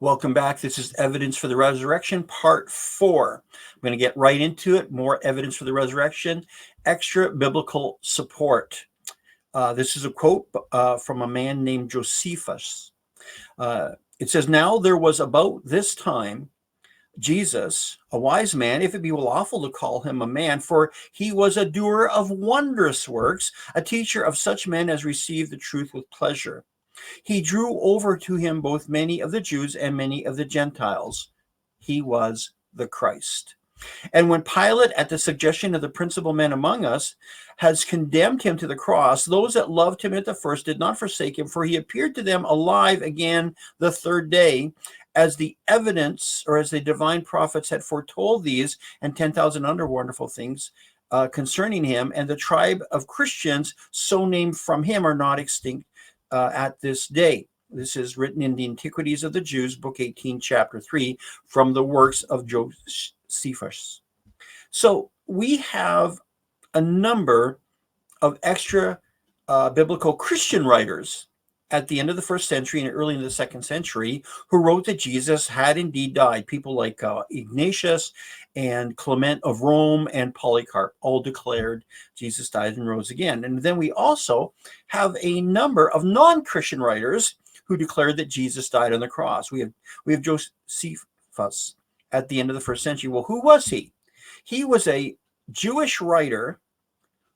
Welcome back. This is Evidence for the Resurrection, Part 4. I'm going to get right into it. More evidence for the resurrection, extra biblical support. This is a quote from a man named Josephus. It says, "Now there was about this time Jesus, a wise man, if it be lawful to call him a man, for he was a doer of wondrous works, a teacher of such men as received the truth with pleasure. He drew over to him both many of the Jews and many of the Gentiles. He was the Christ. And when Pilate, at the suggestion of the principal men among us, has condemned him to the cross, those that loved him at the first did not forsake him, for he appeared to them alive again the third day, as the evidence, or as the divine prophets had foretold these and 10,000 other wonderful things concerning him. And the tribe of Christians, so named from him, are not extinct at this day." This is written in the Antiquities of the Jews, Book 18, Chapter 3, from the works of Josephus. So we have a number of extra biblical Christian writers at the end of the first century and early in the second century who wrote that Jesus had indeed died. People like Ignatius and Clement of Rome and Polycarp all declared Jesus died and rose again. And then we also have a number of non-Christian writers who declared that Jesus died on the cross. We have Josephus at the end of the first century. Well, who was he? He was a Jewish writer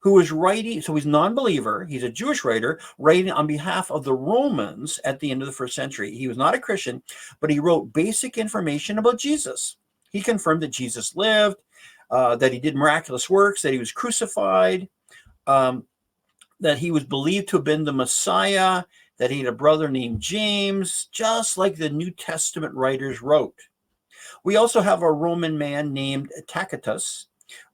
who was writing, so he's non-believer, he's a Jewish writer writing on behalf of the Romans at the end of the first century. He was not a Christian, but he wrote basic information about Jesus. He confirmed that Jesus lived, that he did miraculous works, that he was crucified, that he was believed to have been the Messiah, that he had a brother named James, just like the New Testament writers wrote. We also have a Roman man named Tacitus,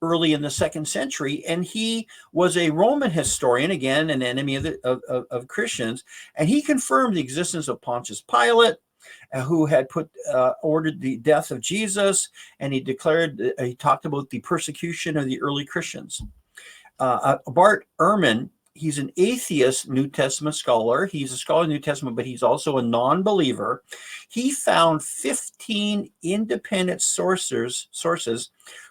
early in the second century, and he was a Roman historian, again an enemy of Christians, and he confirmed the existence of Pontius Pilate, who had ordered the death of Jesus, and he talked about the persecution of the early Christians. Bart Ehrman, he's an atheist New Testament scholar. He's a scholar of the New Testament, but he's also a non-believer. He found 15 independent sources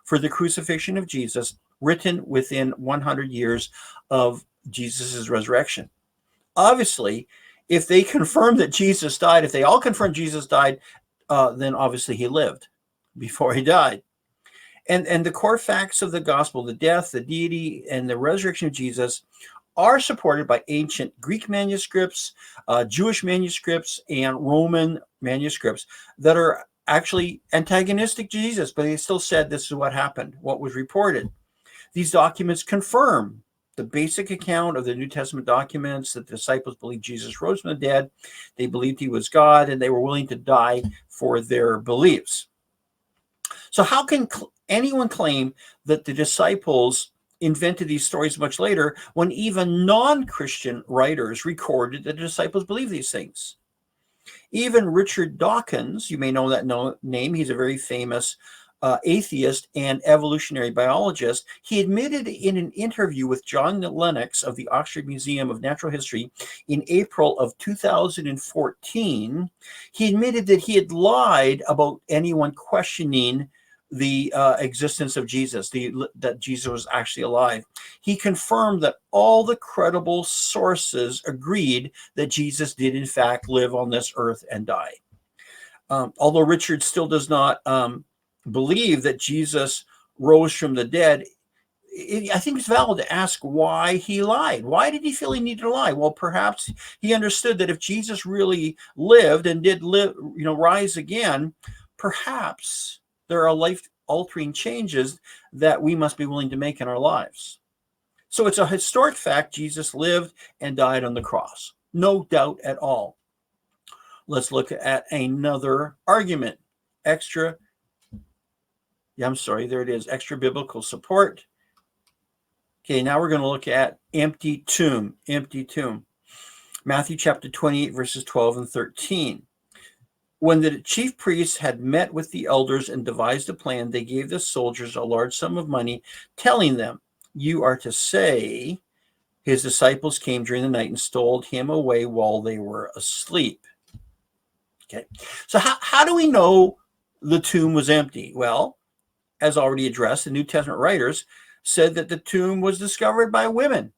for the crucifixion of Jesus written within 100 years of Jesus's resurrection. Obviously, if they confirm that Jesus died, if they all confirm Jesus died, then obviously he lived before he died. And the core facts of the gospel, the death, the deity, and the resurrection of Jesus are supported by ancient Greek manuscripts, Jewish manuscripts, and Roman manuscripts that are actually antagonistic to Jesus, but they still said this is what happened, what was reported. These documents confirm the basic account of the New Testament documents that the disciples believed Jesus rose from the dead, they believed he was God, and they were willing to die for their beliefs. So how can anyone claim that the disciples invented these stories much later when even non-Christian writers recorded that the disciples believed these things? Even Richard Dawkins, you may know that name, he's a very famous atheist and evolutionary biologist. He admitted in an interview with John Lennox of the Oxford Museum of Natural History in April of 2014, he admitted that he had lied about anyone questioning the existence of Jesus, that Jesus was actually alive. He confirmed that all the credible sources agreed that Jesus did in fact live on this earth and die. Although Richard still does not believe that Jesus rose from the dead, I think it's valid to ask why he lied. Why did he feel he needed to lie? Well, perhaps he understood that if Jesus really lived and did live, rise again, perhaps there are life-altering changes that we must be willing to make in our lives. So it's a historic fact Jesus lived and died on the cross. No doubt at all. Let's look at another argument. Extra biblical support. Okay, now we're going to look at empty tomb. Matthew chapter 28, verses 12 and 13. When the chief priests had met with the elders and devised a plan, they gave the soldiers a large sum of money, telling them, "You are to say, his disciples came during the night and stole him away while they were asleep." Okay. So how do we know the tomb was empty? Well, as already addressed, the New Testament writers said that the tomb was discovered by women.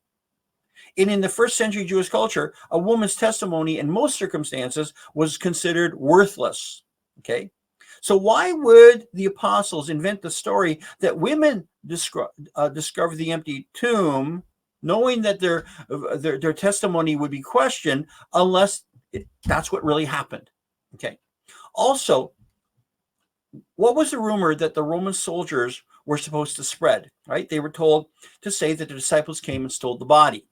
And in the first century Jewish culture, a woman's testimony in most circumstances was considered worthless. Okay. So why would the apostles invent the story that women discovered the empty tomb, knowing that their testimony would be questioned unless that's what really happened? Okay. Also, what was the rumor that the Roman soldiers were supposed to spread? Right? They were told to say that the disciples came and stole the body.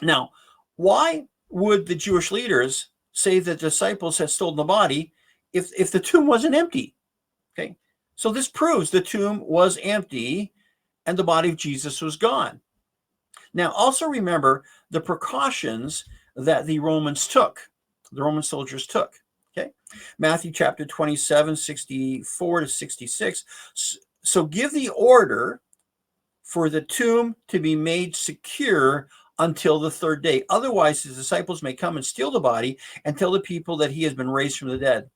Now, why would the Jewish leaders say that the disciples had stolen the body if the tomb wasn't empty? Okay, so this proves the tomb was empty and the body of Jesus was gone. Now, also remember the precautions that the Roman soldiers took. Okay, Matthew chapter 27, 64 to 66. So give the order for the tomb to be made secure until the third day. Otherwise, his disciples may come and steal the body and tell the people that he has been raised from the dead.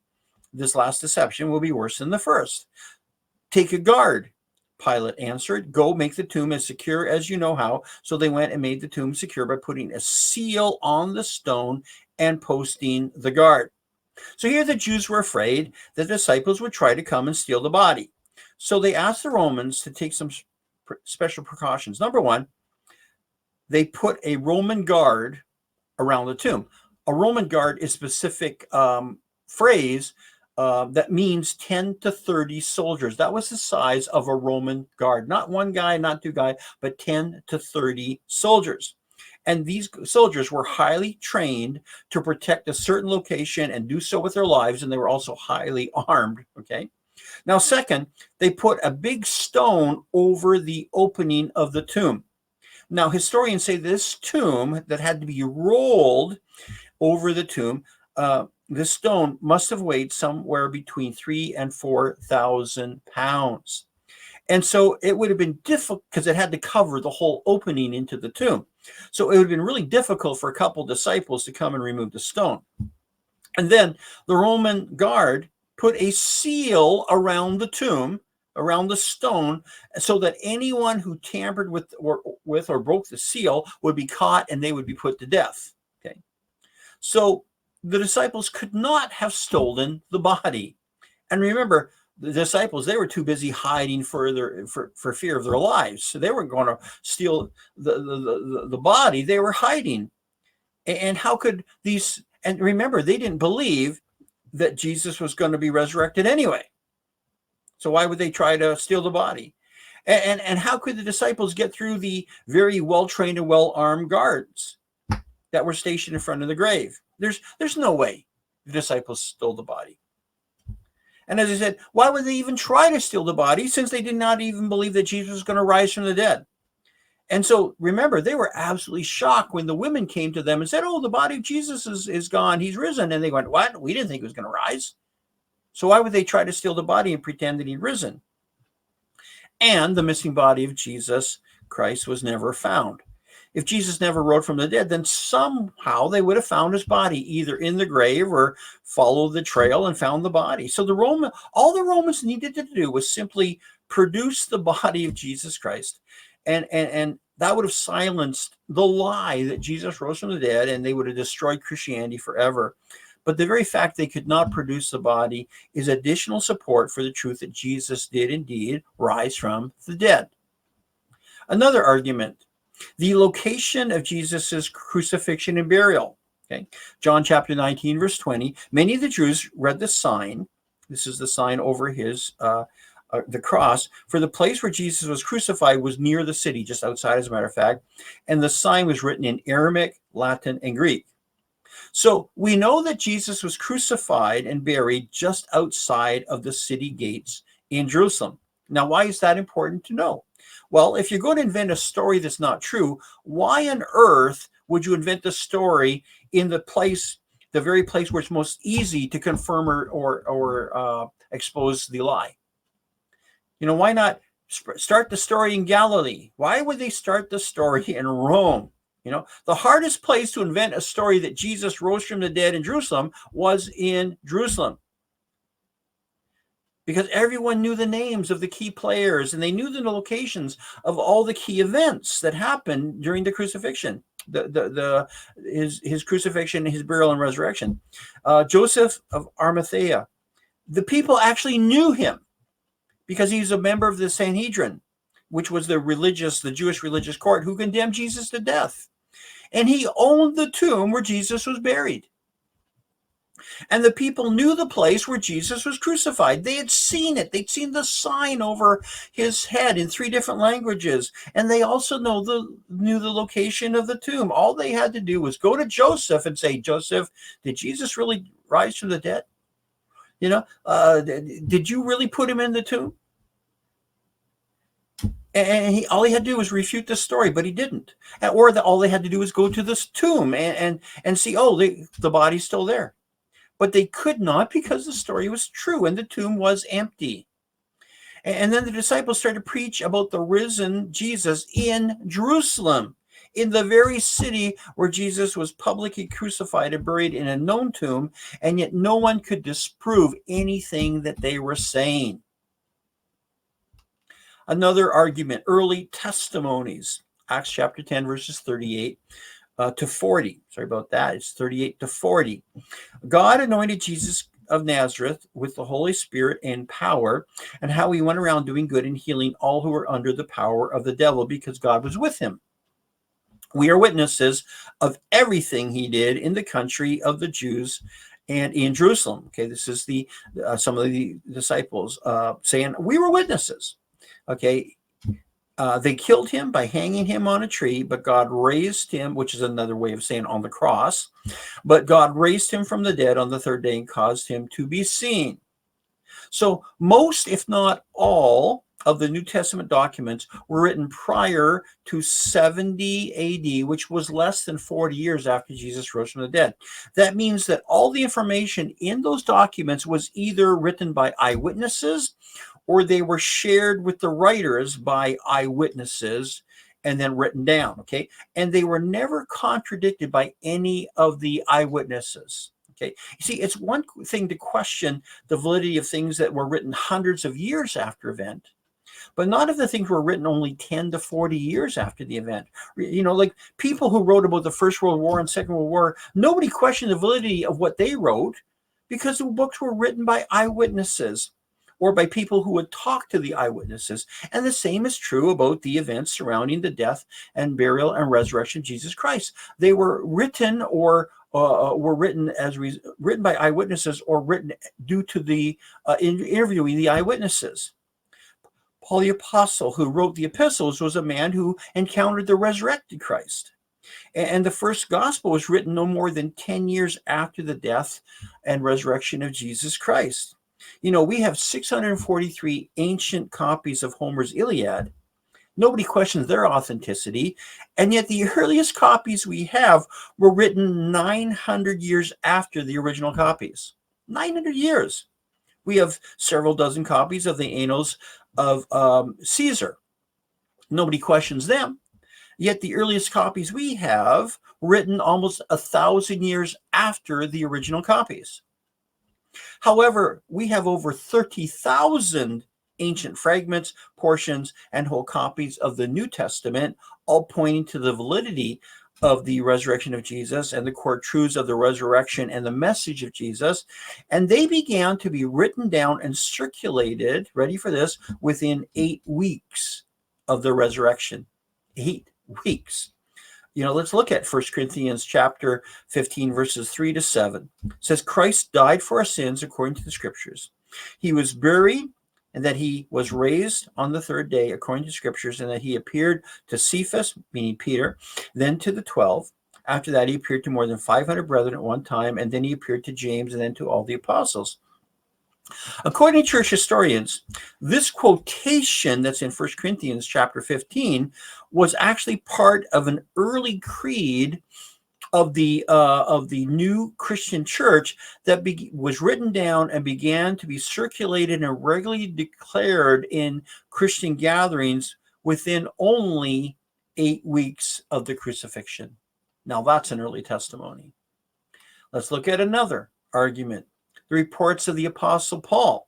This last deception will be worse than the first. Take a guard, Pilate answered. Go make the tomb as secure as you know how. So they went and made the tomb secure by putting a seal on the stone and posting the guard. So here the Jews were afraid that the disciples would try to come and steal the body. So they asked the Romans to take some special precautions. Number one, they put a Roman guard around the tomb. A Roman guard is a specific phrase that means 10 to 30 soldiers. That was the size of a Roman guard. Not one guy, not two guys, but 10 to 30 soldiers. And these soldiers were highly trained to protect a certain location and do so with their lives, and they were also highly armed, okay? Now, second, they put a big stone over the opening of the tomb. Now, historians say this tomb that had to be rolled over the tomb, this stone must have weighed somewhere between 3,000 and 4,000 pounds. And so it would have been difficult because it had to cover the whole opening into the tomb. So it would have been really difficult for a couple disciples to come and remove the stone. And then the Roman guard put a seal around the tomb, around the stone, so that anyone who tampered with or broke the seal would be caught and they would be put to death. Okay, so the disciples could not have stolen the body. And remember, the disciples, they were too busy hiding further for fear of their lives. So they weren't going to steal the body. They were hiding. And how could these, and remember, they didn't believe that Jesus was going to be resurrected anyway. So why would they try to steal the body? And how could the disciples get through the very well-trained and well-armed guards that were stationed in front of the grave? There's no way the disciples stole the body. And as I said, why would they even try to steal the body since they did not even believe that Jesus was going to rise from the dead? And so remember, they were absolutely shocked when the women came to them and said, oh, the body of Jesus is gone. He's risen. And they went, what? We didn't think he was going to rise. So why would they try to steal the body and pretend that he'd risen? And the missing body of Jesus Christ was never found. If Jesus never rose from the dead, then somehow they would have found his body either in the grave or followed the trail and found the body. So all the Romans needed to do was simply produce the body of Jesus Christ. And that would have silenced the lie that Jesus rose from the dead, and they would have destroyed Christianity forever. But the very fact they could not produce the body is additional support for the truth that Jesus did indeed rise from the dead. Another argument, the location of Jesus's crucifixion and burial. Okay, John chapter 19, verse 20. Many of the Jews read the sign. This is the sign over his the cross. For the place where Jesus was crucified was near the city, just outside, as a matter of fact. And the sign was written in Aramaic, Latin, and Greek. So we know that Jesus was crucified and buried just outside of the city gates in Jerusalem. Now, why is that important to know? Well, if you're going to invent a story that's not true, why on earth would you invent the story in the very place where it's most easy to confirm or expose the lie? You know, why not start the story in Galilee? Why would they start the story in Rome? The hardest place to invent a story that Jesus rose from the dead in Jerusalem was in Jerusalem, because everyone knew the names of the key players and they knew the locations of all the key events that happened during the crucifixion, his crucifixion, his burial, and resurrection. Joseph of Arimathea, the people actually knew him because he was a member of the Sanhedrin, which was the Jewish religious court who condemned Jesus to death. And he owned the tomb where Jesus was buried. And the people knew the place where Jesus was crucified. They had seen it. They'd seen the sign over his head in 3 different languages. And they also knew the location of the tomb. All they had to do was go to Joseph and say, Joseph, did Jesus really rise from the dead? Did you really put him in the tomb? And all he had to do was refute the story, but he didn't. All they had to do was go to this tomb and see, the body's still there. But they could not, because the story was true and the tomb was empty. And then the disciples started to preach about the risen Jesus in Jerusalem, in the very city where Jesus was publicly crucified and buried in a known tomb, and yet no one could disprove anything that they were saying. Another argument, early testimonies, Acts chapter 10, verses 38 to 40. Sorry about that. It's 38 to 40. God anointed Jesus of Nazareth with the Holy Spirit and power, and how he went around doing good and healing all who were under the power of the devil, because God was with him. We are witnesses of everything he did in the country of the Jews and in Jerusalem. Okay, this is some of the disciples saying, we were witnesses. Okay, they killed him by hanging him on a tree, but God raised him, which is another way of saying on the cross, but God raised him from the dead on the 3rd day and caused him to be seen. So most, if not all, of the New Testament documents were written prior to 70 AD, which was less than 40 years after Jesus rose from the dead. That means that all the information in those documents was either written by eyewitnesses, or they were shared with the writers by eyewitnesses and then written down, okay? And they were never contradicted by any of the eyewitnesses, okay? You see, it's one thing to question the validity of things that were written hundreds of years after event, but not if the things were written only 10 to 40 years after the event. Like people who wrote about the First World War and Second World War, nobody questioned the validity of what they wrote because the books were written by eyewitnesses or by people who would talk to the eyewitnesses. And the same is true about the events surrounding the death and burial and resurrection of Jesus Christ. They were written written by eyewitnesses, or written due to the interviewing the eyewitnesses. Paul the Apostle, who wrote the epistles, was a man who encountered the resurrected Christ. And the first gospel was written no more than 10 years after the death and resurrection of Jesus Christ. We have 643 ancient copies of Homer's Iliad. Nobody questions their authenticity. And yet the earliest copies we have were written 900 years after the original copies. 900 years. We have several dozen copies of the Annals of Caesar. Nobody questions them. Yet the earliest copies we have were written almost 1,000 years after the original copies. However, we have over 30,000 ancient fragments, portions, and whole copies of the New Testament, all pointing to the validity of the resurrection of Jesus and the core truths of the resurrection and the message of Jesus. And they began to be written down and circulated, ready for this, within 8 weeks of the resurrection. 8 weeks. Let's look at 1 Corinthians chapter 15, verses 3 to 7. It says, Christ died for our sins according to the scriptures. He was buried, and that he was raised on the 3rd day according to scriptures, and that he appeared to Cephas, meaning Peter, then to the 12. After that, he appeared to more than 500 brethren at one time, and then he appeared to James, and then to all the apostles. According to church historians, this quotation that's in 1 Corinthians chapter 15 was actually part of an early creed of the new Christian church that was written down and began to be circulated and regularly declared in Christian gatherings within only 8 weeks of the crucifixion. Now that's an early testimony. Let's look at another argument. The reports of the Apostle Paul.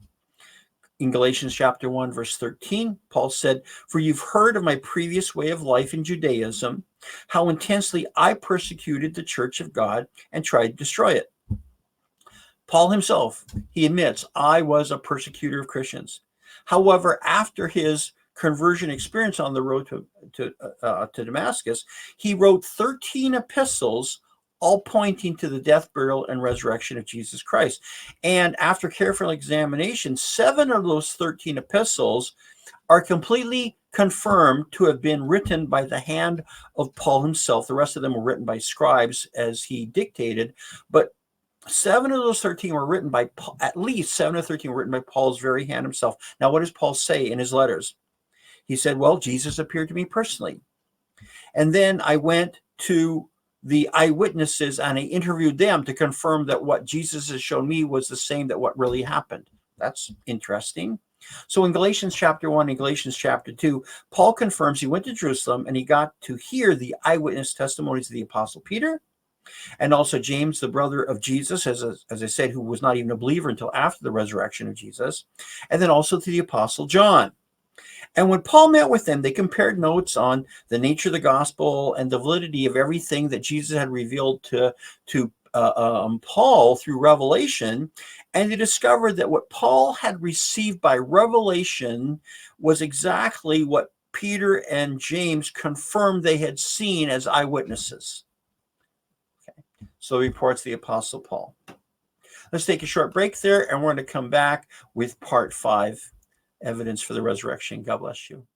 In Galatians chapter 1, verse 13, Paul said, "For you've heard of my previous way of life in Judaism, how intensely I persecuted the church of God and tried to destroy it." Paul himself, he admits, "I was a persecutor of Christians." However, after his conversion experience on the road to Damascus, he wrote 13 epistles, all pointing to the death, burial, and resurrection of Jesus Christ. And after careful examination, 7 of those 13 epistles are completely confirmed to have been written by the hand of Paul himself. The rest of them were written by scribes as he dictated, but 7 of those 13 were written by Paul. At least 7 of 13 were written by Paul's very hand himself. Now, what does Paul say in his letters? He said, "Well, Jesus appeared to me personally. And then I went to the eyewitnesses and I interviewed them to confirm that what Jesus has shown me was the same that what really happened." That's interesting. So in Galatians chapter 1 and Galatians chapter 2, Paul confirms he went to Jerusalem and he got to hear the eyewitness testimonies of the Apostle Peter, and also James, the brother of Jesus, as I said, who was not even a believer until after the resurrection of Jesus, and then also to the Apostle John. And when Paul met with them, they compared notes on the nature of the gospel and the validity of everything that Jesus had revealed to Paul through revelation. And they discovered that what Paul had received by revelation was exactly what Peter and James confirmed they had seen as eyewitnesses. Okay. So reports the Apostle Paul. Let's take a short break there, and we're going to come back with part 5. Evidence for the resurrection. God bless you.